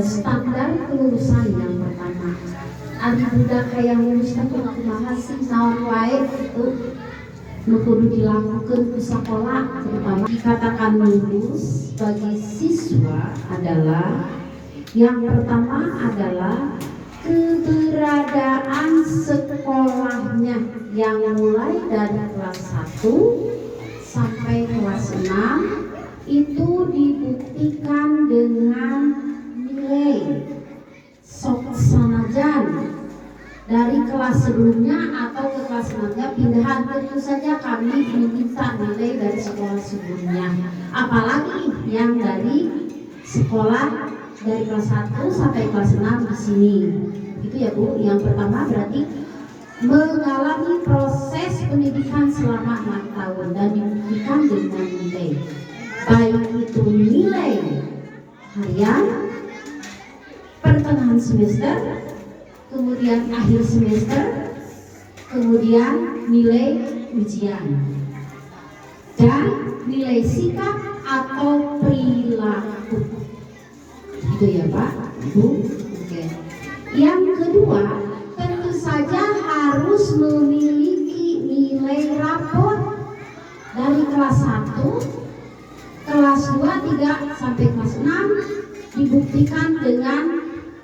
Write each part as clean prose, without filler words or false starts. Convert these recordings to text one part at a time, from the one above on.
standar kelulusan yang pertama. Ari budak hayang lulus teh kumaha sih naon wae itu nu kudu dilakukeun ku sakola, terutama dikatakan lulus bagi siswa adalah yang pertama adalah keberadaan sekolahnya yang mulai dari kelas 1 sampai kelas 6 itu dibuktikan dengan nilai sok sanajan dari kelas sebelumnya atau ke kelas 6-nya pindahan, tentu saja kami meminta nilai dari sekolah sebelumnya, apalagi yang dari sekolah dari kelas 1 sampai kelas 6 di sini. Itu ya Bu, yang pertama berarti mengalami proses pendidikan selama 6 tahun dan dibuktikan dengan nilai, baik itu nilai harian, pertengahan semester, kemudian akhir semester, kemudian nilai ujian, dan nilai sikap atau perilaku. Itu ya Pak, Bu. Oke. Yang kedua, tentu saja harus memiliki nilai rapor dari kelas 1, kelas 2, 3 sampai kelas 6 dibuktikan dengan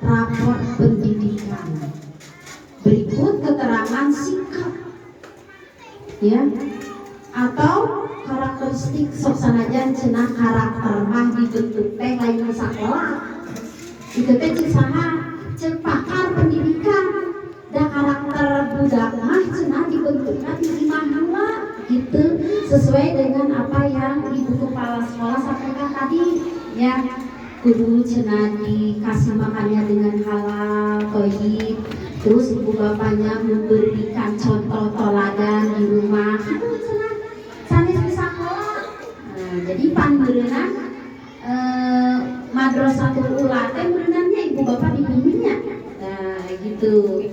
rapor pendidikan. Berikut keterangan sikap, ya, atau karakteristik sok sanajan cenah karakter mah dibentuk teh lain sakola. Itu teh saha ceuk pakar pendidikan. Da karakter budak mah cenah dibentukna di imah heula gitu, sesuai dengan apa yang Ibu Kepala Sekolah sampaikan tadi, ya. Kudu cenah dikasih makannya dengan halal, thayyib, terus ibu bapaknya memberikan contoh toladan di rumah. Itu cenah sanes di sekolah. Jadi panbeureunna madrasatul ula teh beunarnya ibu bapak di bimbingnya. Nah, gitu.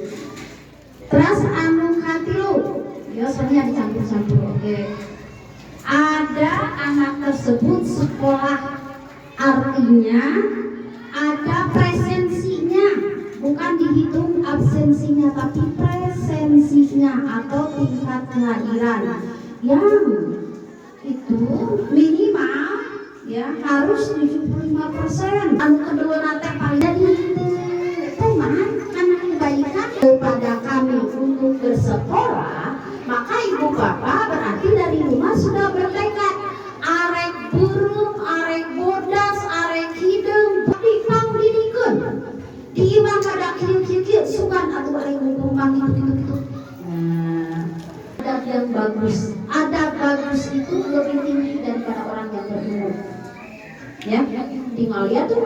Terus anu katilu, ya soalnya dicampur-campur. Oke. Ada anak tersebut sekolah, artinya ada presensinya, bukan dihitung absensinya, tapi presensinya atau tingkat kehadiran yang itu minimal ya harus 75%. Anu kedua nanti paling jadi teman anak kebaikan kepada kami untuk bersekolah, maka ibu bapak berarti dari rumah sudah bertekad arek burung, arek bodas, arek hideung dipangdidikeun di imah kada kieu-kieu sugan atuh arek ngomong gitu. Adab yang bagus, adab bagus itu lebih tinggi daripada orang yang berilmu, ya. Tinggal lihat tuh